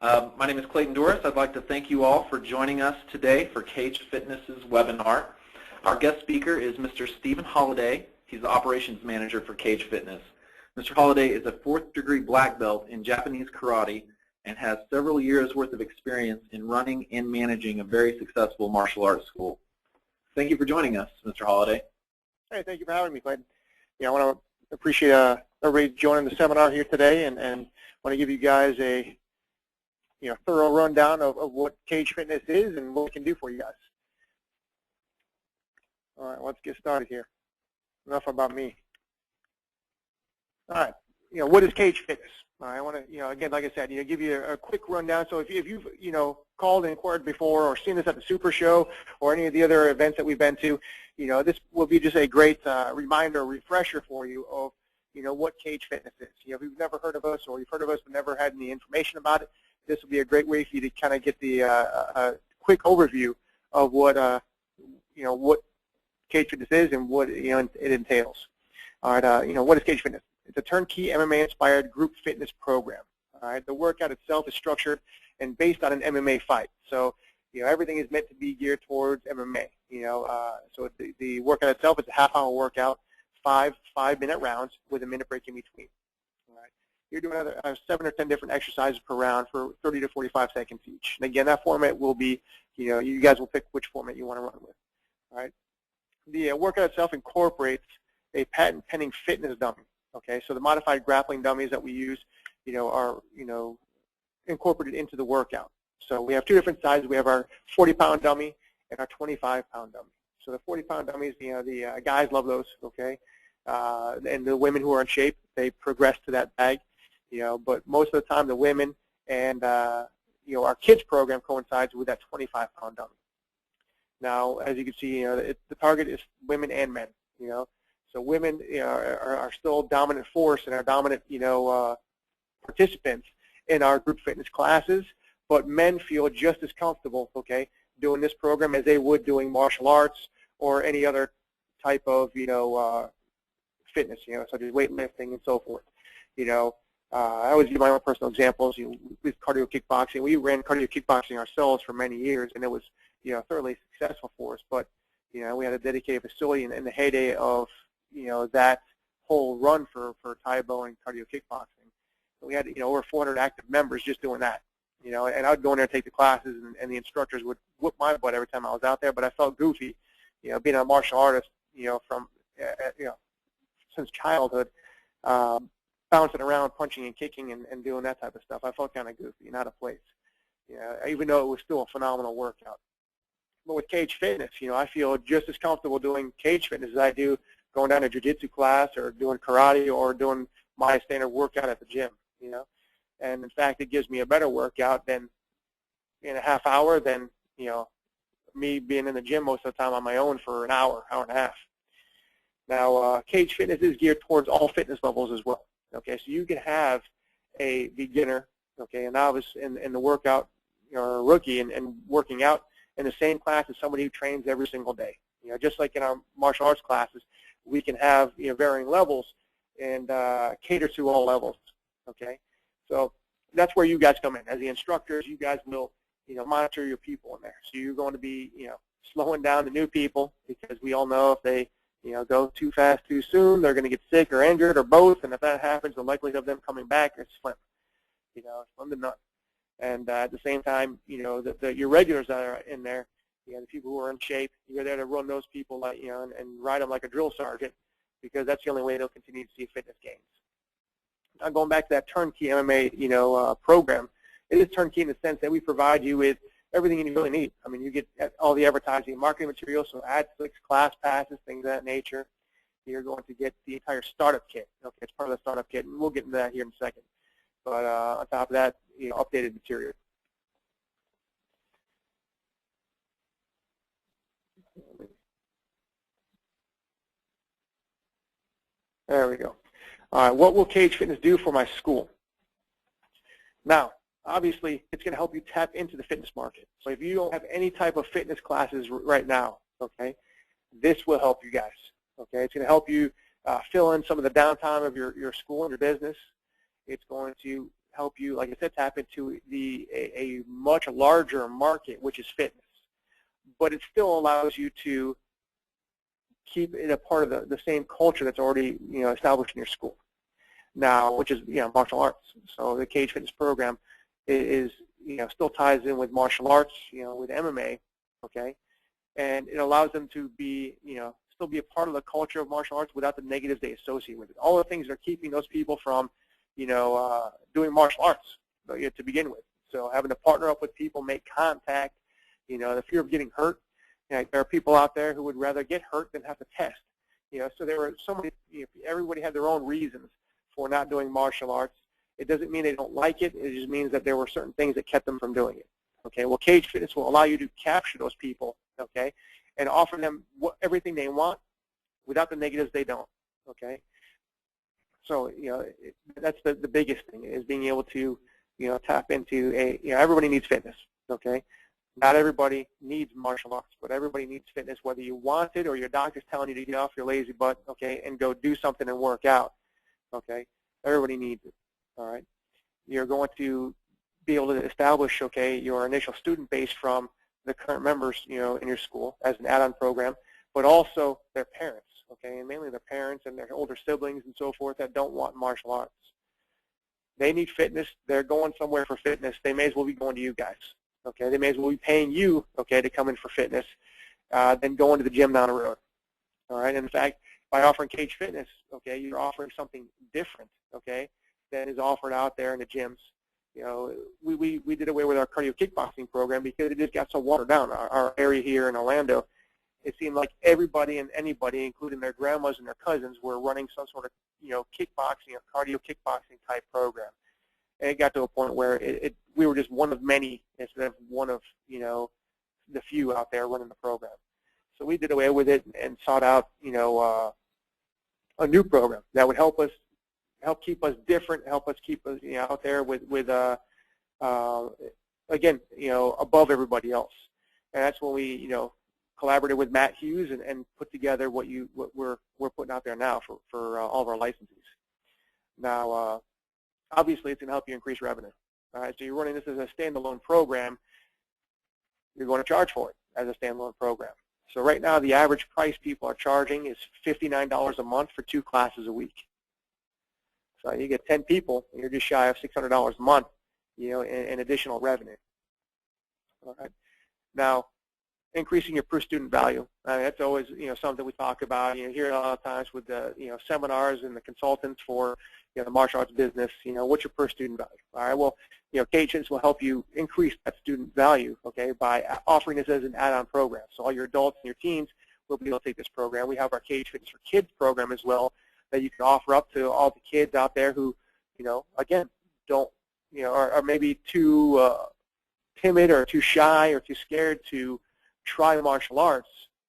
My name is Clayton Doris. I'd like to thank you all for joining us today for Cage Fitness's webinar. Our guest speaker is Mr. Steven Holliday. He's the operations manager for Cage Fitness. Mr. Holliday is a 4th-degree black belt in Japanese karate and has several years' worth of experience in running and managing a very successful martial arts school. Thank you for joining us, Mr. Holliday. Hey, thank you for having me, Clayton. I want to appreciate everybody joining the seminar here today, and want to give you guys a thorough rundown of what Cage Fitness is and what we can do for you guys. All right, let's get started here. Enough about me. All right, what is Cage Fitness? All right, I want to, again, like I said, give you a quick rundown. So if you've, called and inquired before or seen this at the Super Show or any of the other events that we've been to, this will be just a great reminder, refresher for you of, what Cage Fitness is. If you've never heard of us or you've heard of us but never had any information about it, this will be a great way for you to kind of get the quick overview of what, what Cage Fitness is and what it entails. All right, what is Cage Fitness? It's a turnkey MMA-inspired group fitness program. All right, the workout itself is structured and based on an MMA fight. So, everything is meant to be geared towards MMA. So the workout itself is a half-hour workout, five-minute rounds with a minute break in between. All right, you're doing 7 or 10 different exercises per round for 30 to 45 seconds each. And again, that format will be, you guys will pick which format you want to run with. All right, the workout itself incorporates a patent-pending fitness dummy. Okay, so the modified grappling dummies that we use, are, incorporated into the workout. So we have 2 different sizes. We have our 40-pound dummy and our 25-pound dummy. So the 40-pound dummies, the guys love those, okay? And the women who are in shape, they progress to that bag, but most of the time the women and, our kids program coincides with that 25-pound dummy. Now, as you can see, the target is women and men, So women are still dominant force and are dominant, participants in our group fitness classes, but men feel just as comfortable, okay, doing this program as they would doing martial arts or any other type of, fitness, such as weightlifting and so forth. I always give my own personal examples. With cardio kickboxing, we ran cardio kickboxing ourselves for many years, and it was, thoroughly successful for us. But, we had a dedicated facility in the heyday of that whole run for Taibo and cardio kickboxing. So we had, over 400 active members just doing that, and I would go in there and take the classes, and the instructors would whoop my butt every time I was out there, but I felt goofy, being a martial artist, from, since childhood, bouncing around, punching and kicking and doing that type of stuff. I felt kind of goofy and out of place, even though it was still a phenomenal workout. But with Cage Fitness, I feel just as comfortable doing Cage Fitness as I do going down to jiu-jitsu class or doing karate or doing my standard workout at the gym, And in fact, it gives me a better workout than in a half hour than, me being in the gym most of the time on my own for an hour, hour and a half. Now, Cage Fitness is geared towards all fitness levels as well. Okay, so you can have a beginner, okay, a novice in the workout, or a rookie and working out in the same class as somebody who trains every single day. Just like in our martial arts classes, we can have varying levels and cater to all levels. Okay, so that's where you guys come in as the instructors. You guys will monitor your people in there. So you're going to be slowing down the new people, because we all know if they go too fast too soon, they're going to get sick or injured or both. And if that happens, the likelihood of them coming back is slim. Slim to none. And at the same time, your regulars that are in there, the people who are in shape, you're there to run those people like, and ride them like a drill sergeant, because that's the only way they'll continue to see fitness gains. Now, going back to that turnkey MMA, program, it is turnkey in the sense that we provide you with everything you really need. I mean, you get all the advertising and marketing materials, so ad clicks, class passes, things of that nature. You're going to get the entire startup kit. Okay, it's part of the startup kit, and we'll get into that here in a second. But on top of that, updated material. There we go. All right, what will Cage Fitness do for my school? Now, obviously, it's going to help you tap into the fitness market. So if you don't have any type of fitness classes right now, okay, this will help you guys. Okay, it's going to help you fill in some of the downtime of your school and your business. It's going to help you, like I said, tap into a much larger market, which is fitness. But it still allows you to keep it a part of the same culture that's already established in your school now, which is martial arts. So the Cage Fitness program is still ties in with martial arts, with MMA, okay, and it allows them to be still be a part of the culture of martial arts without the negatives they associate with it. All the things that are keeping those people from doing martial arts to begin with. So having to partner up with people, make contact, the fear of getting hurt. There are people out there who would rather get hurt than have to test. So there were so many. Everybody had their own reasons for not doing martial arts. It doesn't mean they don't like it. It just means that there were certain things that kept them from doing it. Okay. Well, Cage Fitness will allow you to capture those people. Okay, and offer them everything they want without the negatives they don't. Okay. So that's the biggest thing, is being able to tap into everybody needs fitness. Okay. Not everybody needs martial arts, but everybody needs fitness, whether you want it or your doctor's telling you to get off your lazy butt, okay, and go do something and work out, okay? Everybody needs it, all right? You're going to be able to establish, okay, your initial student base from the current members, in your school as an add-on program, but also their parents, okay, and mainly their parents and their older siblings and so forth that don't want martial arts. They need fitness. They're going somewhere for fitness. They may as well be going to you guys. Okay, they may as well be paying you, okay, to come in for fitness than going to the gym down the road. All right, and in fact, by offering Cage Fitness, okay, you're offering something different, okay, that is offered out there in the gyms. We did away with our cardio kickboxing program because it just got so watered down. Our area here in Orlando, it seemed like everybody and anybody, including their grandmas and their cousins, were running some sort of kickboxing or cardio kickboxing type program. And it got to a point where we were just one of many instead of one of the few out there running the program. So we did away with it and sought out a new program that would help keep us different, help us keep us out there with again above everybody else. And that's when we collaborated with Matt Hughes and put together what we're putting out there now for all of our licensees. Now. Obviously, it's going to help you increase revenue. All right, so you're running this as a standalone program. You're going to charge for it as a standalone program. So right now, the average price people are charging is $59 a month for 2 classes a week. So you get 10 people, and you're just shy of $600 a month, in additional revenue. All right. Now, increasing your per student value. That's always something we talk about. You hear it a lot of times with the seminars and the consultants for the martial arts business. What's your per student value? All right. Well, Cage Fitness will help you increase that student value, okay, by offering this as an add-on program. So all your adults and your teens will be able to take this program. We have our Cage Fitness for Kids program as well that you can offer up to all the kids out there who, again, don't, are maybe too timid or too shy or too scared to try martial arts,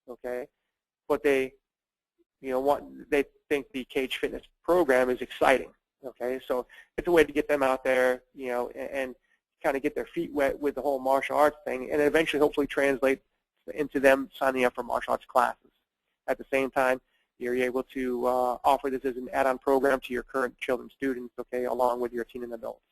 okay, but they think the Cage Fitness program is exciting, okay, so it's a way to get them out there, and kind of get their feet wet with the whole martial arts thing, and eventually hopefully translate into them signing up for martial arts classes. At the same time, you're able to offer this as an add-on program to your current children students, okay, along with your teen and adults.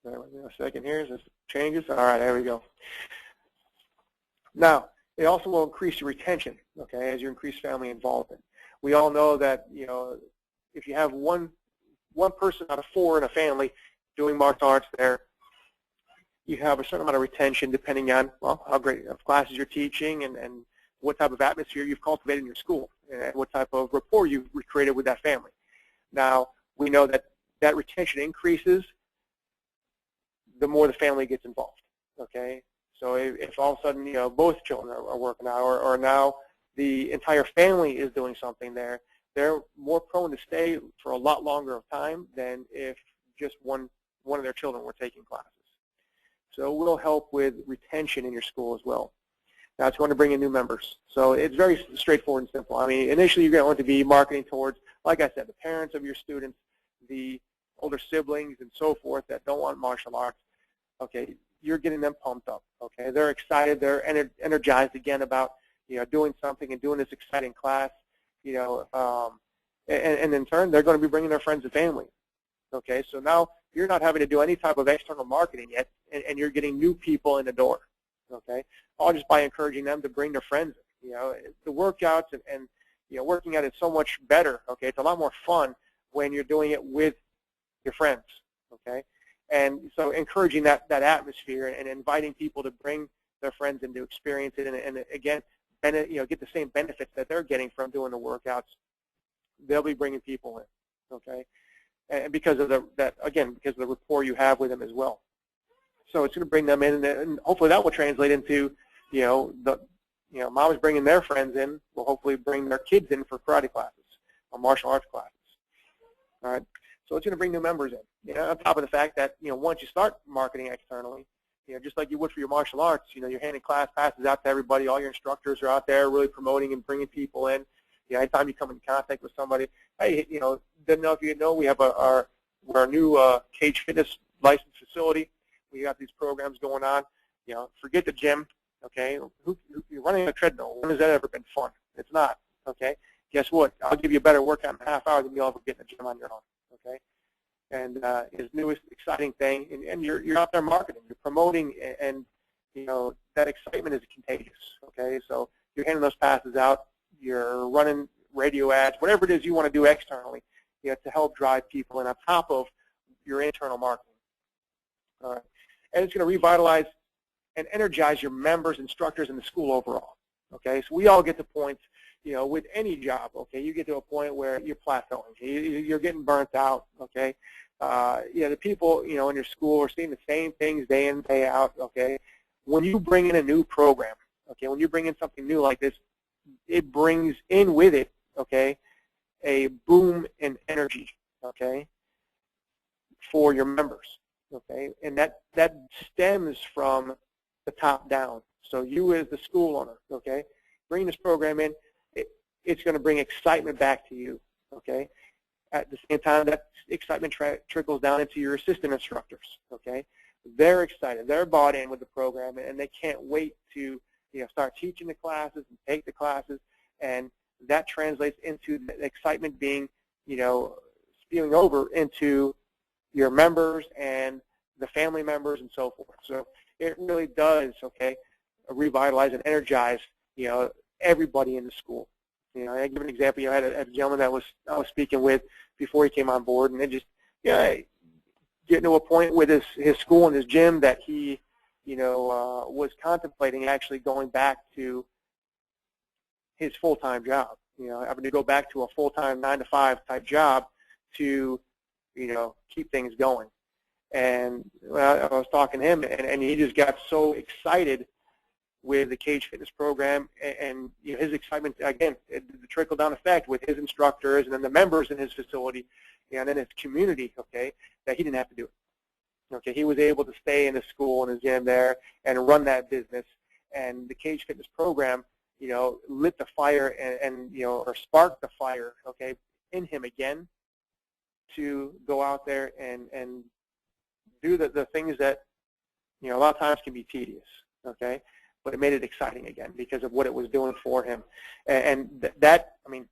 Wait a second here, this changes. All right, there we go. Now, it also will increase your retention, okay, as you increase family involvement. We all know that, if you have one person out of 4 in a family doing martial arts there, you have a certain amount of retention depending on, well, how great of classes you're teaching and what type of atmosphere you've cultivated in your school and what type of rapport you've created with that family. Now, we know that retention increases the more the family gets involved, okay? So if all of a sudden, both children are working out or now the entire family is doing something there, they're more prone to stay for a lot longer of time than if just one of their children were taking classes. So we'll help with retention in your school as well. Now it's going to bring in new members. So it's very straightforward and simple. I mean, initially you're going to be marketing towards, like I said, the parents of your students, the older siblings and so forth that don't want martial arts. Okay, you're getting them pumped up. Okay, they're excited, they're energized again about doing something and doing this exciting class, and in turn, they're going to be bringing their friends and family. Okay, so now you're not having to do any type of external marketing yet, and you're getting new people in the door. Okay, all just by encouraging them to bring their friends in. The workouts and working out is so much better. Okay, it's a lot more fun when you're doing it with your friends. Okay, and so encouraging that atmosphere and inviting people to bring their friends in to experience it, and again, get the same benefits that they're getting from doing the workouts. They'll be bringing people in. Okay, and because of the rapport you have with them as well. So it's going to bring them in, and hopefully that will translate into, moms bringing their friends in will hopefully bring their kids in for karate classes or martial arts classes. All right, so it's going to bring new members in. On top of the fact that once you start marketing externally, just like you would for your martial arts, you're handing class passes out to everybody. All your instructors are out there really promoting and bringing people in. Anytime you come in contact with somebody, hey, didn't know if you know, we have our new Cage Fitness licensed facility. We got these programs going on. Forget the gym. Okay, you're running a treadmill. When has that ever been fun? It's not. Okay, guess what? I'll give you a better workout in a half hour than you'll ever get in the gym on your own. Okay, and his newest exciting thing, and you're out there marketing, you're promoting, and that excitement is contagious. Okay, so you're handing those passes out. You're running radio ads, whatever it is you want to do externally, to help drive people in on top of your internal marketing. All right. And it's going to revitalize and energize your members, instructors, and the school overall. Okay, so we all get to points, with any job. Okay, you get to a point where you're plateauing, you're getting burnt out. Okay, the people in your school are seeing the same things day in, day out. Okay, when you bring in a new program, okay, when you bring in something new like this, it brings in with it, okay, a boom in energy, okay, for your members, okay, and that stems from the top down. So you as the school owner, okay, bring this program in, it's going to bring excitement back to you, okay. At the same time, that excitement trickles down into your assistant instructors, okay. They're excited, they're bought in with the program, and they can't wait to start teaching the classes and take the classes, and that translates into the excitement being, spewing over into your members and the family members and so forth. So it really does, okay, revitalize and energize, everybody in the school. I give an example. I had a gentleman that I was speaking with before he came on board, and it just, getting to a point with his school and his gym that he, was contemplating actually going back to his full-time job. Having to go back to a full-time 9-to-5 type job to, keep things going. And I was talking to him, and he just got so excited with the Cage Fitness program, and his excitement, again, the trickle-down effect with his instructors and then the members in his facility, and then his community, okay, that he didn't have to do it. Okay, he was able to stay in the school and his gym there and run that business, and the Cage Fitness program, lit the fire and or sparked the fire, okay, in him again to go out there and do the things that, a lot of times can be tedious, okay, but it made it exciting again because of what it was doing for him. And that, I mean,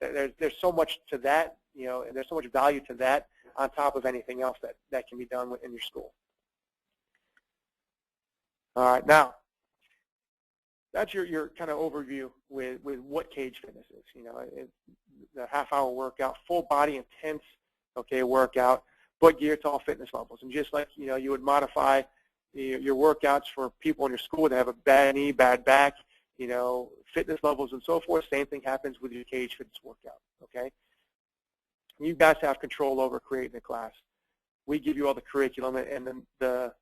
there's so much to that, and there's so much value to that on top of anything else that can be done in your school. All right, now, that's your kind of overview with what Cage Fitness is. It's the half-hour workout, full body intense, okay, workout, but geared to all fitness levels. And just like, you would modify your workouts for people in your school that have a bad knee, bad back, fitness levels and so forth, same thing happens with your Cage Fitness workout, okay? You guys have control over creating the class. We give you all the curriculum and the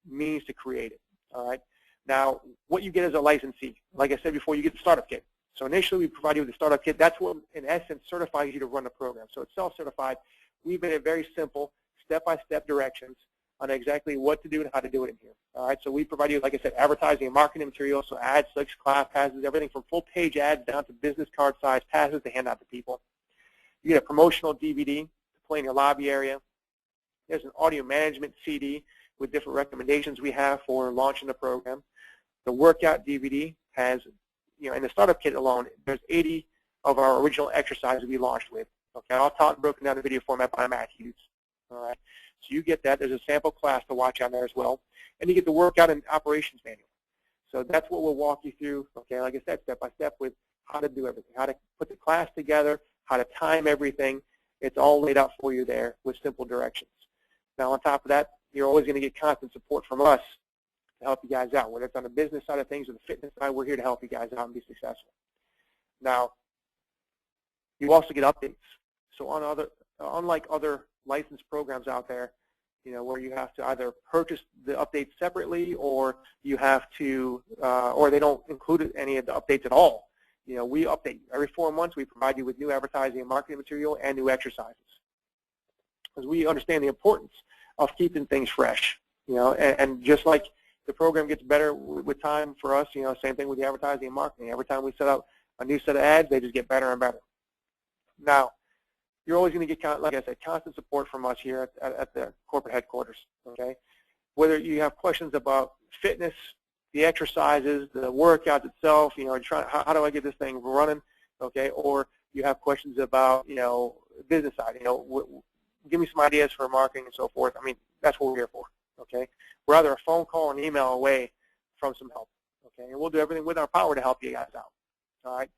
means to create it, all right? Now, what you get as a licensee, like I said before, you get the startup kit. So initially, we provide you with the startup kit. That's what, in essence, certifies you to run the program. So it's self-certified. We've made it very simple, step-by-step directions on exactly what to do and how to do it in here. All right, so we provide you, like I said, advertising and marketing materials, so ads, clicks, class passes, everything from full-page ads down to business card-size passes to hand out to people. You get a promotional DVD to play in your lobby area. There's an audio management CD with different recommendations we have for launching the program. The workout DVD has in the startup kit alone, there's 80 of our original exercises we launched with. Okay, all taught and broken down in video format by Matthews. All right, so you get that. There's a sample class to watch on there as well, and you get the workout and operations manual. So that's what we'll walk you through. Okay, like I said, step by step with how to do everything, how to put the class together, how to time everything. It's all laid out for you there with simple directions. Now, on top of that, you're always going to get constant support from us to help you guys out. Whether it's on the business side of things or the fitness side, we're here to help you guys out and be successful. Now, you also get updates. So unlike other licensed programs out there, where you have to either purchase the updates separately, or you have to, or they don't include any of the updates at all. We update every 4 months. We provide you with new advertising and marketing material and new exercises, because we understand the importance of keeping things fresh. And just like the program gets better with time for us, same thing with the advertising and marketing. Every time we set up a new set of ads, they just get better and better. Now, you're always going to get, like I said, constant support from us here at the corporate headquarters. Okay, whether you have questions about fitness, the exercises, the workouts itself, how do I get this thing running? Okay, or you have questions about, business side, give me some ideas for marketing and so forth. I mean, that's what we're here for. Okay, we're either a phone call and email away from some help. Okay, and we'll do everything with our power to help you guys out. All right,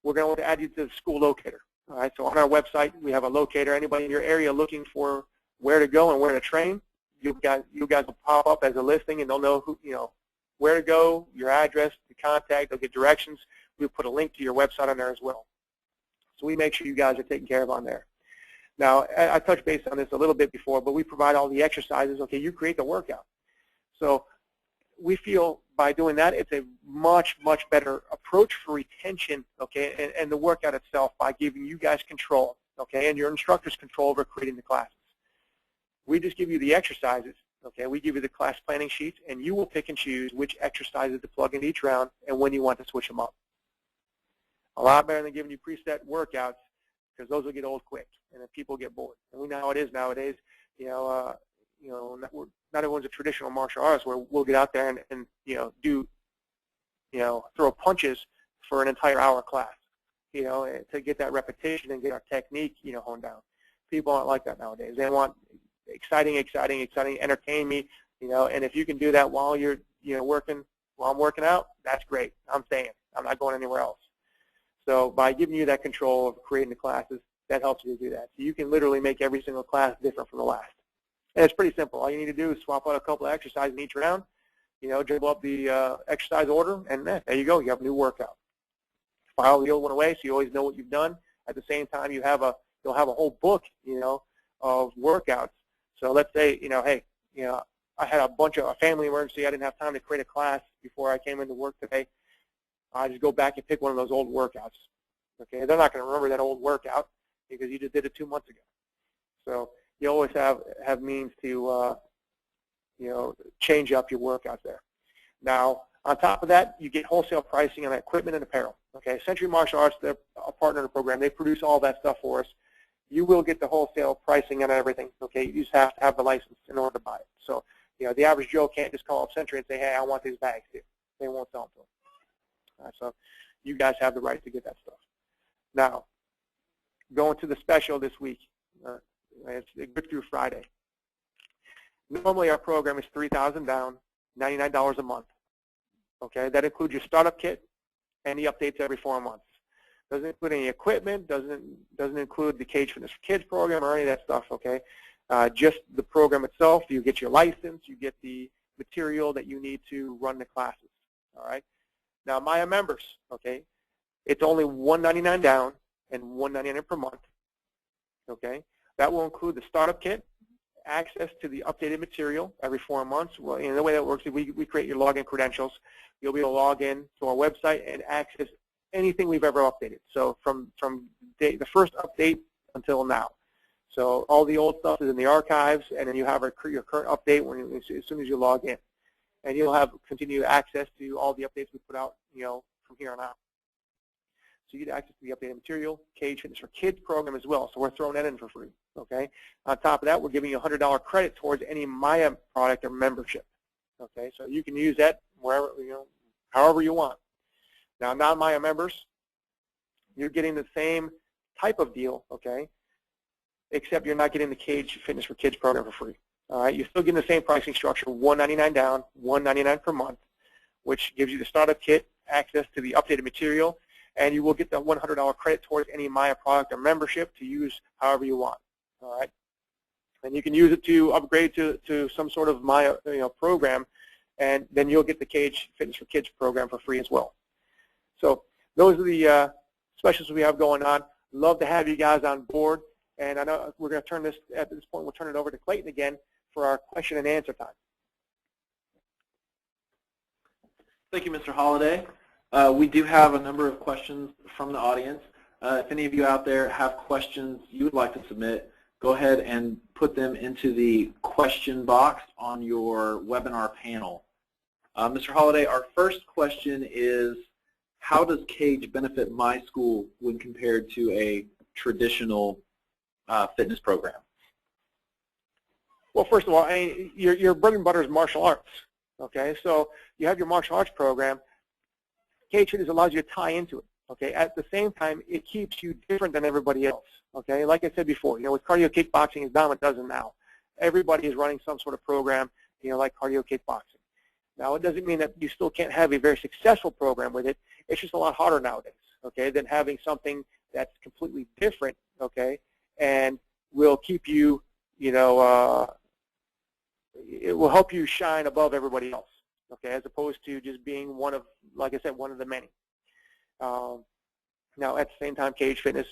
we're going to add you to the school locator. All right, so on our website, we have a locator. Anybody in your area looking for where to go and where to train, you guys will pop up as a listing, and they'll know who, where to go, your address, the contact. They'll get directions. We'll put a link to your website on there as well. So we make sure you guys are taken care of on there. Now, I touched base on this a little bit before, but we provide all the exercises. Okay, you create the workout. So we feel by doing that, it's a much, much better approach for retention, okay, and the workout itself, by giving you guys control, okay, and your instructors control over creating the classes. We just give you the exercises, okay, we give you the class planning sheets, and you will pick and choose which exercises to plug into each round and when you want to switch them up. A lot better than giving you preset workouts, because those will get old quick, and then people get bored. And we know how it is nowadays. Not everyone's a traditional martial artist where we'll get out there and do, throw punches for an entire hour class, to get that repetition and get our technique, honed down. People aren't like that nowadays. They want exciting, entertain me, and if you can do that while you're, while I'm working out, that's great. I'm staying. I'm not going anywhere else. So by giving you that control of creating the classes, that helps you to do that. So you can literally make every single class different from the last. And it's pretty simple. All you need to do is swap out a couple of exercises in each round, dribble up the exercise order, and there you go. You have a new workout. File the old one away so you always know what you've done. At the same time, you'll have a whole book, of workouts. So let's say, hey, I had a family emergency. I didn't have time to create a class before I came into work today. I just go back and pick one of those old workouts. Okay, they're not going to remember that old workout because you just did it 2 months ago. So you always have means to change up your workouts there. Now, on top of that, you get wholesale pricing on equipment and apparel. Okay, Century Martial Arts, they're a partner in the program. They produce all that stuff for us. You will get the wholesale pricing on everything. Okay, you just have to have the license in order to buy it. So, the average Joe can't just call up Century and say, hey, I want these bags here. They won't sell them to them. All right, so you guys have the right to get that stuff. Now, going to the special this week. It's good through Friday. Normally our program is $3,000 down, $99 a month. Okay, that includes your startup kit and the updates every 4 months. Doesn't include any equipment. Doesn't include the Cage Fitness for Kids program or any of that stuff. Okay, just the program itself. You get your license. You get the material that you need to run the classes. All right. Now, my members. Okay, it's only $199 down and $199 per month. Okay. That will include the startup kit, access to the updated material every 4 months. Well, the way that works is we create your login credentials. You'll be able to log in to our website and access anything we've ever updated. So from the first update until now. So all the old stuff is in the archives, and then you have your current update as soon as you log in. And you'll have continued access to all the updates we put out, from here on out. So you get access to the updated material, Cage Fitness for Kids program as well. So we're throwing that in for free. Okay. On top of that, we're giving you $100 credit towards any Maya product or membership. Okay. So you can use that wherever, however you want. Now, non-Maya members, you're getting the same type of deal, okay, except you're not getting the Cage Fitness for Kids program for free. All right, you're still getting the same pricing structure, $199 down, $199 per month, which gives you the startup kit, access to the updated material, and you will get the $100 credit towards any Maya product or membership to use however you want. All right, and you can use it to upgrade to some sort of Maya program, and then you'll get the Cage Fitness for Kids program for free as well. So those are the specials we have going on. Love to have you guys on board, and I know we're going to turn this, at this point, we'll turn it over to Clayton again for our question and answer time. Thank you, Mr. Holliday. We do have a number of questions from the audience. If any of you out there have questions you would like to submit, go ahead and put them into the question box on your webinar panel. Mr. Holliday, our first question is, how does Cage benefit my school when compared to a traditional fitness program? Well, first of all, your bread and butter is martial arts. Okay, so you have your martial arts program. Cage Fitness allows you to tie into it. Okay, at the same time, it keeps you different than everybody else. Okay, like I said before, with cardio kickboxing, it's dime a dozen now. Everybody is running some sort of program, like cardio kickboxing. Now, it doesn't mean that you still can't have a very successful program with it. It's just a lot harder nowadays. Okay, than having something that's completely different. Okay, and will keep you, it will help you shine above everybody else, okay, as opposed to just being one of, like I said, one of the many. Now, at the same time, Cage Fitness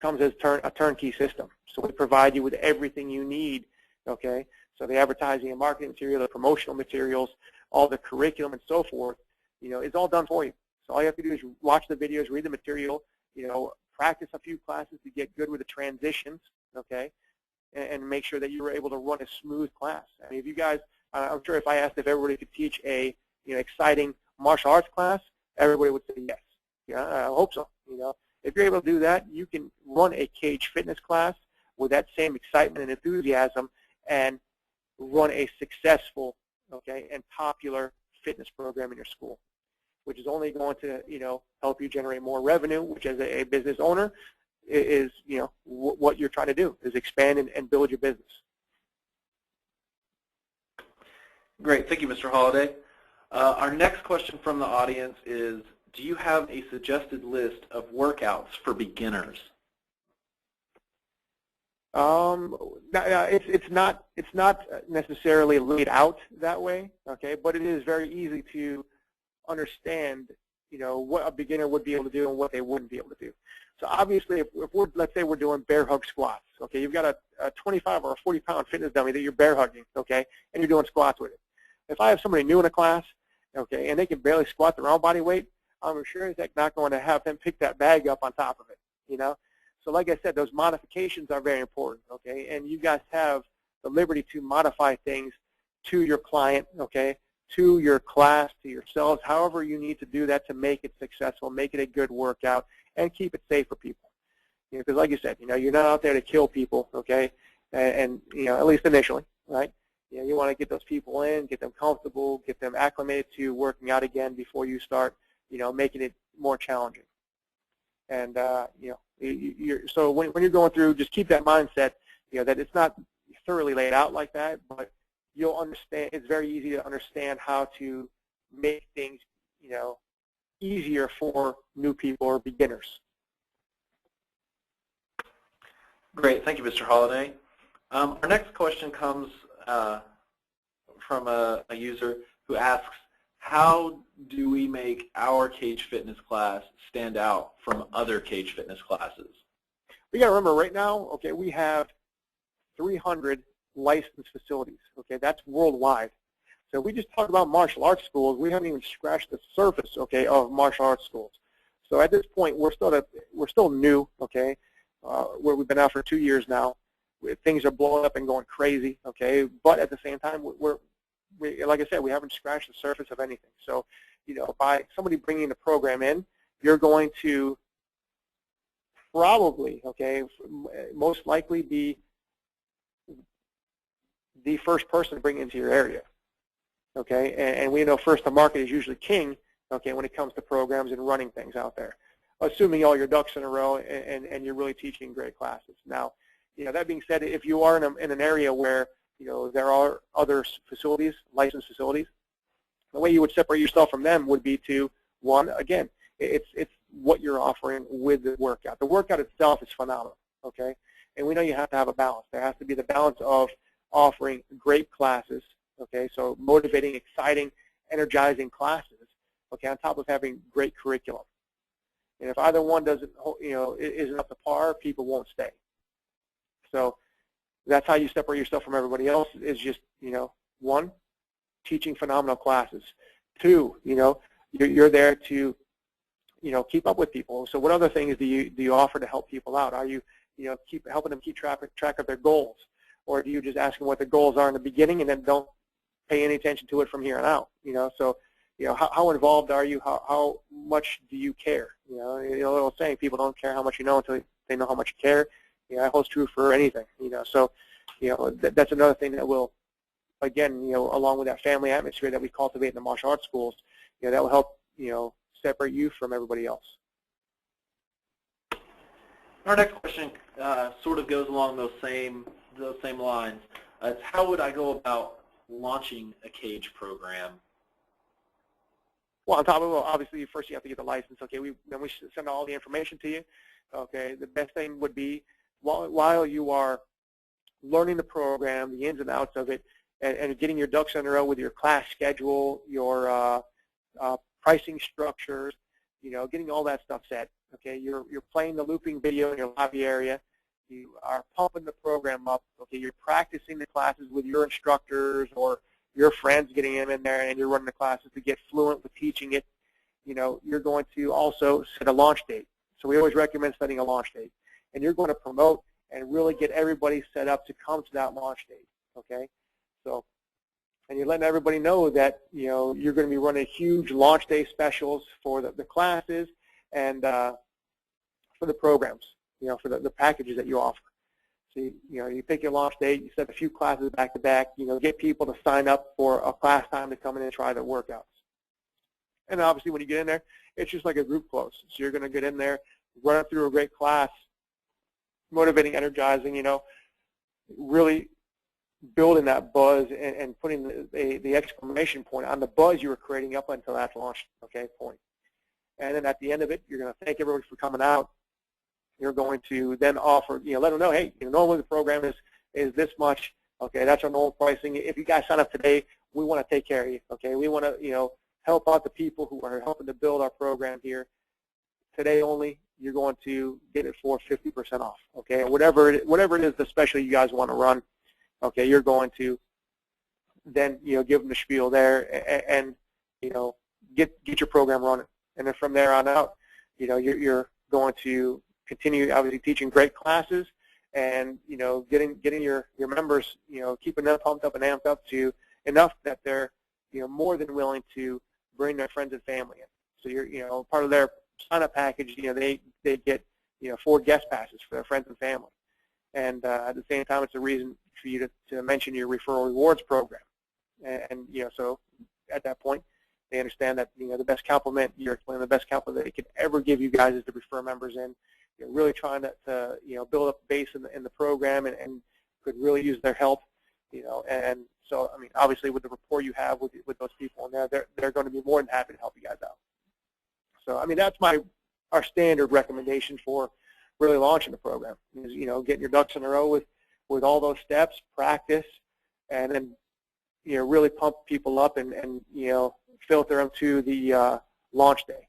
comes as a turnkey system. So we provide you with everything you need, okay? So the advertising and marketing material, the promotional materials, all the curriculum and so forth, it's all done for you. So all you have to do is watch the videos, read the material, practice a few classes to get good with the transitions, okay? And make sure that you were able to run a smooth class. I mean, if you guys, I'm sure if I asked if everybody could teach a exciting martial arts class, everybody would say yes. Yeah, I hope so. If you're able to do that, you can run a Cage Fitness class with that same excitement and enthusiasm and run a successful, okay, and popular fitness program in your school, which is only going to, help you generate more revenue, which as a business owner is, what you're trying to do, is expand and build your business. Great. Thank you, Mr. Holliday. Our next question from the audience is, do you have a suggested list of workouts for beginners? It's not necessarily laid out that way, okay, but it is very easy to understand, what a beginner would be able to do and what they wouldn't be able to do. So obviously, if we're, let's say we're doing bear hug squats, okay, you've got a 25 or a 40-pound fitness dummy that you're bear hugging, okay, and you're doing squats with it. If I have somebody new in a class, okay, and they can barely squat their own body weight, I'm sure as heck not going to have them pick that bag up on top of it, So like I said, those modifications are very important, okay, and you guys have the liberty to modify things to your client, okay, to your class, to yourselves, however you need to do that to make it successful, make it a good workout, and keep it safe for people. Because like you said, you're not out there to kill people, okay, and at least initially, right? You want to get those people in, get them comfortable, get them acclimated to working out again before you start, making it more challenging. And, so when you're going through, just keep that mindset, that it's not thoroughly laid out like that, but you'll understand, it's very easy to understand how to make things, easier for new people or beginners. Great. Thank you, Mr. Holliday. Our next question comes from a user who asks, how do we make our Cage Fitness class stand out from other Cage Fitness classes? We got to remember right now, okay, we have 300 licensed facilities, okay, that's worldwide. So we just talked about martial arts schools. We haven't even scratched the surface, okay, of martial arts schools. So at this point, we're still new, okay, where we've been out for 2 years now. Things are blowing up and going crazy, okay, but at the same time, like I said, we haven't scratched the surface of anything. So, by somebody bringing the program in, you're going to probably, okay, most likely be the first person to bring into your area, okay, and we know first to market is usually king, okay, when it comes to programs and running things out there, assuming all your ducks in a row and you're really teaching great classes. Now, that being said, if you are in an area where, there are other facilities, licensed facilities, the way you would separate yourself from them would be to, one, again, it's what you're offering with the workout. The workout itself is phenomenal, okay? And we know you have to have a balance. There has to be the balance of offering great classes, okay, so motivating, exciting, energizing classes, okay, on top of having great curriculum. And if either one doesn't, isn't up to par, people won't stay. So that's how you separate yourself from everybody else, is just, one, teaching phenomenal classes. Two, you're there to, keep up with people. So what other things do you offer to help people out? Are you, helping them keep track of their goals? Or do you just ask them what the goals are in the beginning and then don't pay any attention to it from here on out? So, how involved are you? How much do you care? A little saying, people don't care how much you know until they know how much you care. That holds true for anything. So, that's another thing that will, again, along with that family atmosphere that we cultivate in the martial arts schools, that will help, separate you from everybody else. Our next question sort of goes along those same lines. It's how would I go about launching a cage program? Well, on top of it, obviously, first you have to get the license. Okay, then we should send all the information to you. Okay, the best thing would be while you are learning the program, the ins and outs of it, and getting your ducks in a row with your class schedule, your pricing structures, getting all that stuff set. Okay, you're playing the looping video in your lobby area. You are pumping the program up. Okay, you're practicing the classes with your instructors or your friends, getting them in there, and you're running the classes to get fluent with teaching it. You're going to also set a launch date. So we always recommend setting a launch date. And you're going to promote and really get everybody set up to come to that launch date. Okay, so, and you're letting everybody know that you're going to be running huge launch day specials for the classes and for the programs, for the packages that you offer. So you pick your launch date, you set a few classes back to back, get people to sign up for a class time to come in and try the workouts. And obviously when you get in there, it's just like a group close. So you're going to get in there, run through a great class, motivating, energizing, really building that buzz and putting the exclamation point on the buzz you were creating up until that launch, point. And then at the end of it, you're going to thank everybody for coming out. You're going to then offer, let them know, hey, normally the program is this much. Okay, that's our normal pricing. If you guys sign up today, we want to take care of you. Okay, we want to, help out the people who are helping to build our program here. Today only, you're going to get it for 50% off. Okay, whatever it is, the special you guys want to run. Okay, you're going to then give them the spiel there and get your program running. And then from there on out, you're going to continue obviously teaching great classes and getting your members keeping them pumped up and amped up to enough that they're more than willing to bring their friends and family in. So you're part of their sign-up package. They get 4 guest passes for their friends and family, and at the same time, it's a reason for you to mention your referral rewards program. And so at that point, they understand that the best compliment the best compliment they could ever give you guys is to refer members in. You're really trying to build up a base in the program and could really use their help. And so I mean, obviously with the rapport you have with those people in there, they're going to be more than happy to help you guys out. So I mean, that's our standard recommendation for really launching the program is getting your ducks in a row with all those steps, practice, and then really pump people up and filter them to the launch day.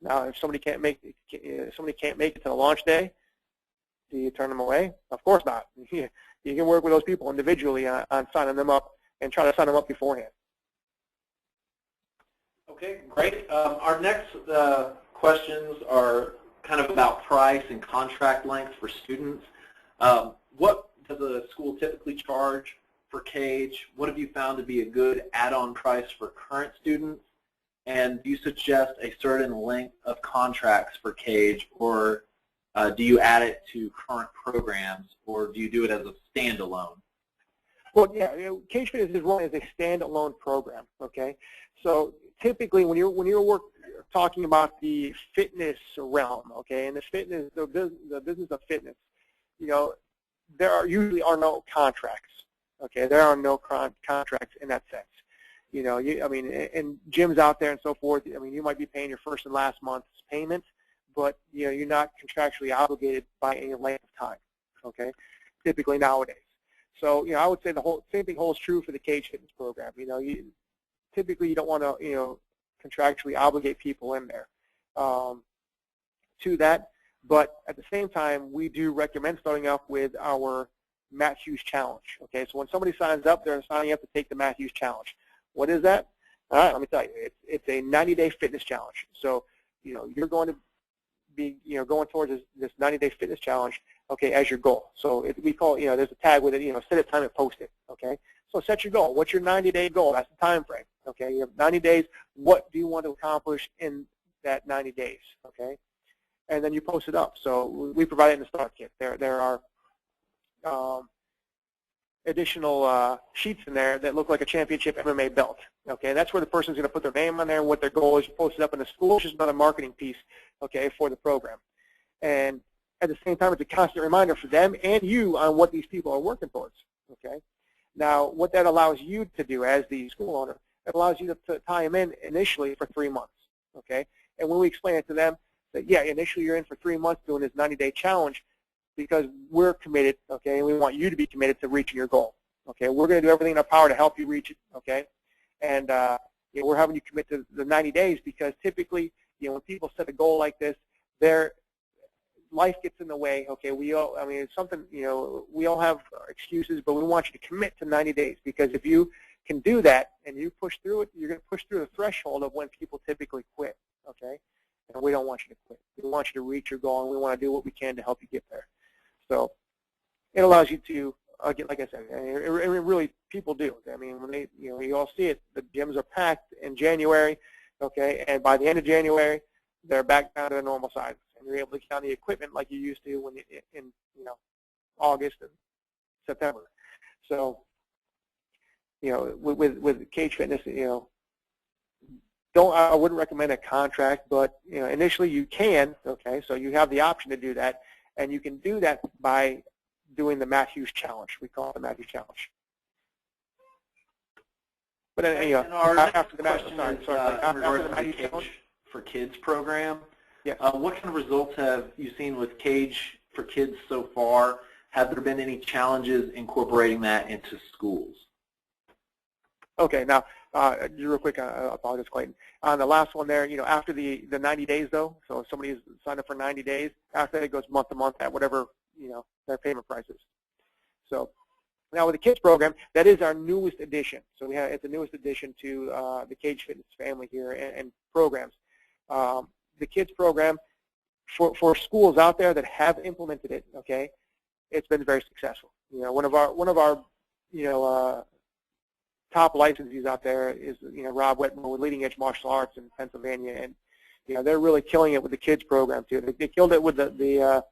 Now, if somebody can't make it to the launch day, do you turn them away? Of course not. You can work with those people individually on signing them up and try to sign them up beforehand. Okay, great. Our next questions are kind of about price and contract length for students. What does a school typically charge for Cage? What have you found to be a good add-on price for current students? And do you suggest a certain length of contracts for Cage, or do you add it to current programs, or do you do it as a standalone? Well, yeah, Cage Fitness is run as a standalone program, okay? So typically when you're talking about the fitness realm, okay, and the business of fitness, there usually are no contracts. Okay, there are no contracts in that sense. In gyms out there and so forth, you might be paying your first and last month's payment, but you're not contractually obligated by any length of time. Okay, typically nowadays. So I would say the same thing holds true for the Cage Fitness program. Typically you don't want to contractually obligate people in there to that, but at the same time we do recommend starting off with our Matt Hughes Challenge. Okay, so when somebody signs up, they're signing up to take the Matt Hughes Challenge. What is that? All right, let me tell you. It's a 90-day fitness challenge. So you're going to be going towards this 90-day fitness challenge, okay, as your goal. So we call there's a tag with it, set it, time it, post it. Okay, so set your goal. What's your 90-day goal? That's the time frame. Okay, you have 90 days. What do you want to accomplish in that 90 days? Okay, and then you post it up. So we provide it in the start kit. There are additional sheets in there that look like a championship MMA belt. Okay, that's where the person's going to put their name on there and what their goal is, post it up in the school. It's just another marketing piece, okay, for the program. And at the same time, it's a constant reminder for them and you on what these people are working towards. Okay, now what that allows you to do as the school owner, it allows you to tie them in initially for 3 months. Okay, and when we explain it to them that initially you're in for 3 months doing this 90-day challenge, because we're committed, okay, and we want you to be committed to reaching your goal. Okay, we're going to do everything in our power to help you reach it. Okay, and we're having you commit to the 90 days because typically, when people set a goal like this, their life gets in the way. Okay, it's something, we all have excuses, but we want you to commit to 90 days because if you can do that and you push through it, you're going to push through the threshold of when people typically quit. Okay, and we don't want you to quit. We want you to reach your goal, and we want to do what we can to help you get there. So it allows you to, like I said, it really, people do. When they, you all see it, the gyms are packed in January, okay, and by the end of January, they're back down to the normal size, and you're able to count the equipment like you used to when in August and September. So, with Cage Fitness, I wouldn't recommend a contract, but initially you can. Okay, so you have the option to do that. And you can do that by doing the Matt Hughes Challenge. We call it the Matt Hughes Challenge. But after the Matt Hughes Challenge for Kids program, yes. What kind of results have you seen with Cage for Kids so far? Have there been any challenges incorporating that into schools? Okay, now, real quick, I apologize, Clayton. On the last one there, after the 90 days, though, so if somebody's signed up for 90 days, after that it goes month to month at whatever, their payment price is. So now with the kids program, that is our newest addition. So it's the newest addition to the Cage Fitness family here and programs. The kids program, for schools out there that have implemented it, okay, it's been very successful. One of our top licensees out there is Rob Whitman with Leading Edge Martial Arts in Pennsylvania, and they're really killing it with the kids program too. They killed it with the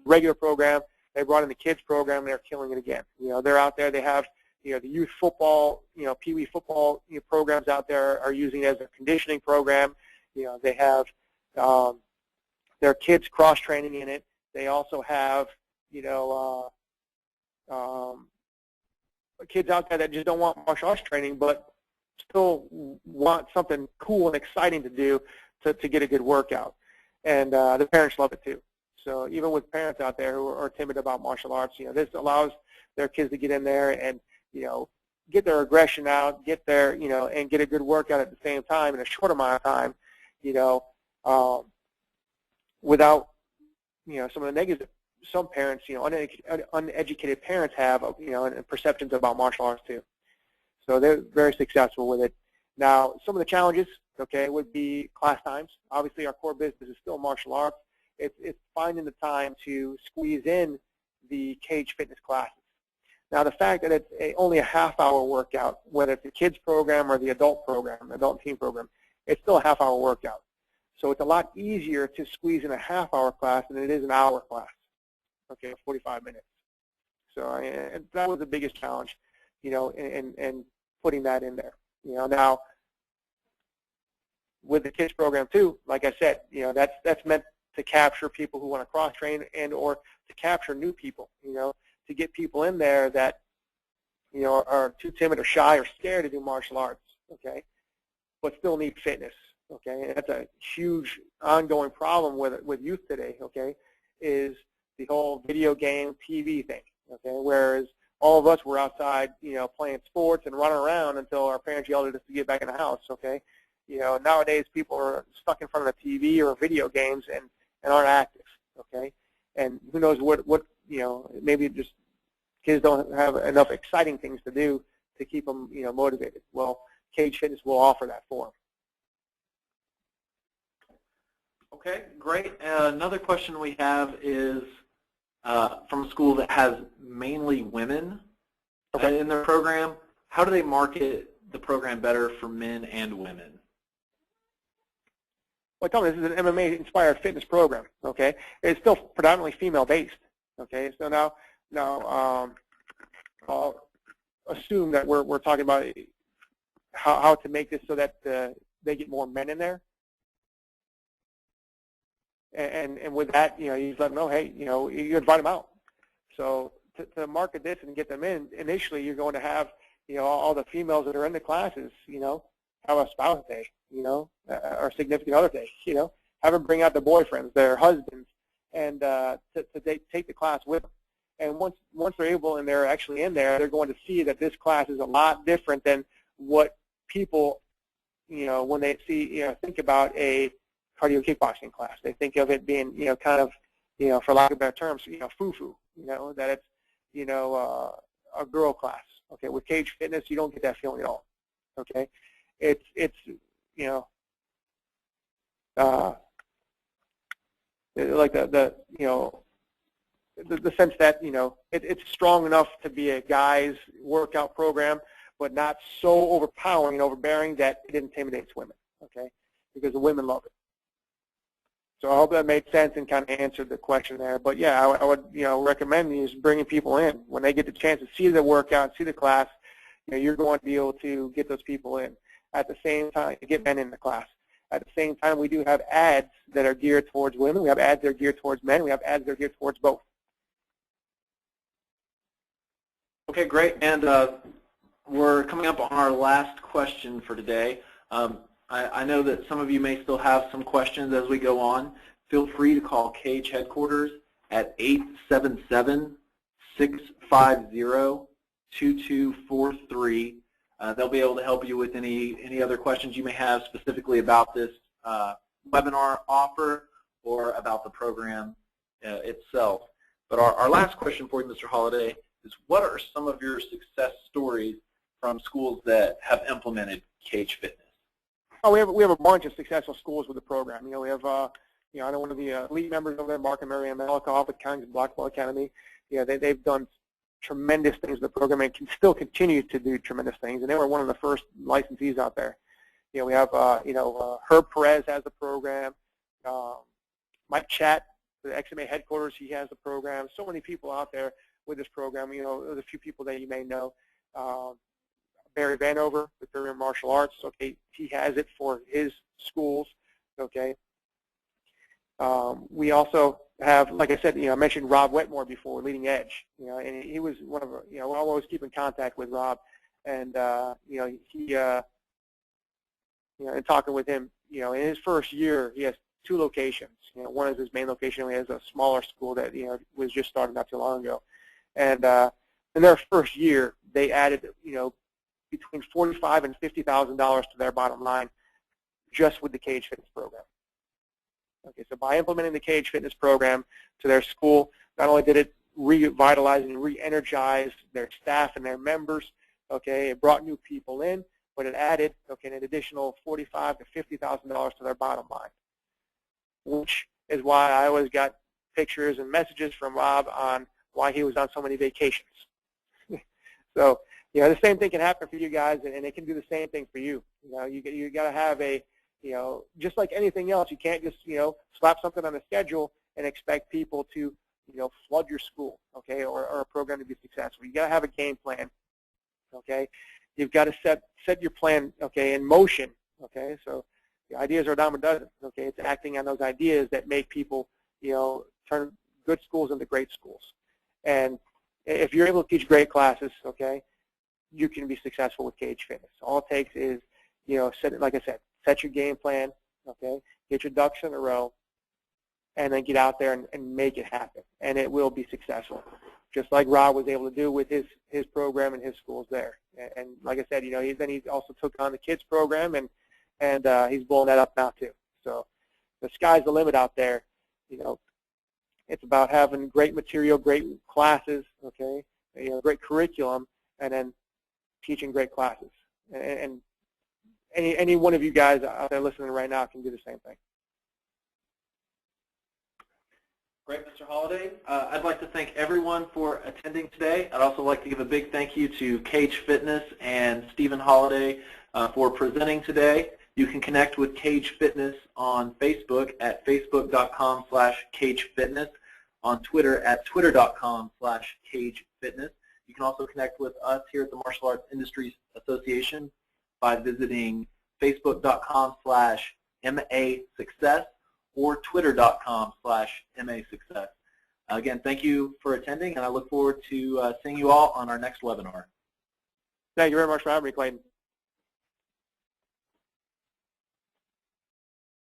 regular program. They brought in the kids program, and they're killing it again. They're out there. They have the youth football, Pee Wee football programs out there are using it as a conditioning program. They have their kids cross training in it. They also have kids out there that just don't want martial arts training but still want something cool and exciting to do to get a good workout. And the parents love it too. So even with parents out there who are timid about martial arts, this allows their kids to get in there and, get their aggression out, get their, and get a good workout at the same time in a short amount of time, without, some of the negatives some parents, uneducated parents have, and perceptions about martial arts too. So they're very successful with it. Now, some of the challenges, okay, would be class times. Obviously, our core business is still martial arts. It's finding the time to squeeze in the Cage Fitness classes. Now, the fact that it's only a half-hour workout, whether it's the kids program or the adult program, adult team program, it's still a half-hour workout. So it's a lot easier to squeeze in a half-hour class than it is an hour class. Okay, 45 minutes. So and that was the biggest challenge, in putting that in there. Now with the kids program too, like I said, you know, that's meant to capture people who want to cross-train and or to capture new people, you know, to get people in there that, you know, are too timid or shy or scared to do martial arts, okay, but still need fitness, okay. And that's a huge ongoing problem with youth today, okay, is the whole video game TV thing, okay, whereas all of us were outside, you know, playing sports and running around until our parents yelled at us to get back in the house, okay. You know, nowadays people are stuck in front of the TV or video games and aren't active, okay. And who knows what you know, maybe just kids don't have enough exciting things to do to keep them, you know, motivated. Well, Cage Fitness will offer that for them. Okay, great. Another question we have is from a school that has mainly women in their program. How do they market the program better for men and women? Well, tell me, this is an MMA-inspired fitness program, okay? It's still predominantly female-based, okay? So now I'll assume that we're talking about how to make this so that they get more men in there. And with that, you know, you just let them know, hey, you know, you invite them out. So to market this and get them in, initially you're going to have, you know, all the females that are in the classes, you know, have a spouse day, you know, or significant other day, you know, have them bring out their boyfriends, their husbands, and to take the class with them. And once they're able and they're actually in there, they're going to see that this class is a lot different than what people, you know, when they see, you know, think about a cardio kickboxing class. They think of it being, you know, kind of, you know, for lack of better terms, you know, foo-foo, you know, that it's, you know, a girl class. Okay, with Cage Fitness, you don't get that feeling at all. Okay, it's you know, like the you know, the sense that, you know, it's strong enough to be a guy's workout program, but not so overpowering and overbearing that it intimidates women. Okay, because the women love it. So I hope that made sense and kind of answered the question there. But yeah, I would, you know, recommend is bringing people in when they get the chance to see the workout, see the class. You know, you're going to be able to get those people in. At the same time, get men in the class. At the same time, we do have ads that are geared towards women. We have ads that are geared towards men. We have ads that are geared towards both. Okay, great. And we're coming up on our last question for today. I know that some of you may still have some questions as we go on. Feel free to call Cage headquarters at 877-650-2243. They'll be able to help you with any other questions you may have specifically about this webinar offer or about the program itself. But our last question for you, Mr. Holliday, is what are some of your success stories from schools that have implemented Cage Fitness? Oh, we have a bunch of successful schools with the program. You know, we have, you know, I know one of the elite members over there, Mark and Mary Ann Malikoff at Connington Blackwell Academy. Yeah, they've done tremendous things with the program and can still continue to do tremendous things. And they were one of the first licensees out there. You know, we have, you know, Herb Perez has the program. Mike Chat, the XMA headquarters, he has the program. So many people out there with this program. You know, there's a few people that you may know. Barry Vanover with Career Martial Arts, okay, he has it for his schools, okay. We also have, like I said, you know, I mentioned Rob Wetmore before, Leading Edge, you know, and he was one of, you know, I'll always keep in contact with Rob, and, you know, he, you know, and talking with him, you know, in his first year, he has 2 locations. You know, one is his main location, and he has a smaller school that, you know, was just started not too long ago. And in their first year, they added, you know, between $45,000 and $50,000 to their bottom line just with the Cage Fitness program. Okay, so by implementing the Cage Fitness program to their school, not only did it revitalize and re-energize their staff and their members, okay, it brought new people in, but it added, okay, an additional $45,000 to $50,000 to their bottom line, which is why I always got pictures and messages from Rob on why he was on so many vacations. So, you know, the same thing can happen for you guys, and it can do the same thing for you. You know, you got to have a, you know, just like anything else, you can't just, you know, slap something on the schedule and expect people to, you know, flood your school, okay, or a program to be successful. You got to have a game plan, okay. You've got to set your plan, okay, in motion, okay. So The ideas are a dime a dozen. Okay, it's acting on those ideas that make people, turn good schools into great schools. And if you're able to teach great classes, okay, you can be successful with Cage Fitness. All it takes is, like I said, set your game plan, okay, get your ducks in a row, and then get out there and make it happen. And it will be successful, just like Rob was able to do with his program and his schools there. And like I said, he also took on the kids program, and he's blowing that up now too. So the sky's the limit out there. It's about having great material, great classes, okay, great curriculum, and then teaching great classes. And any one of you guys out there listening right now can do the same thing. Great, Mr. Holliday. I'd like to thank everyone for attending today. I'd also like to give a big thank you to Cage Fitness and Steven Holliday for presenting today. You can connect with Cage Fitness on Facebook at facebook.com/CageFitness, on Twitter at twitter.com/CageFitness. You can also connect with us here at the Martial Arts Industries Association by visiting facebook.com/MASuccess or twitter.com/MASuccess. Again, thank you for attending, and I look forward to seeing you all on our next webinar. Thank you very much for having me, Clayton.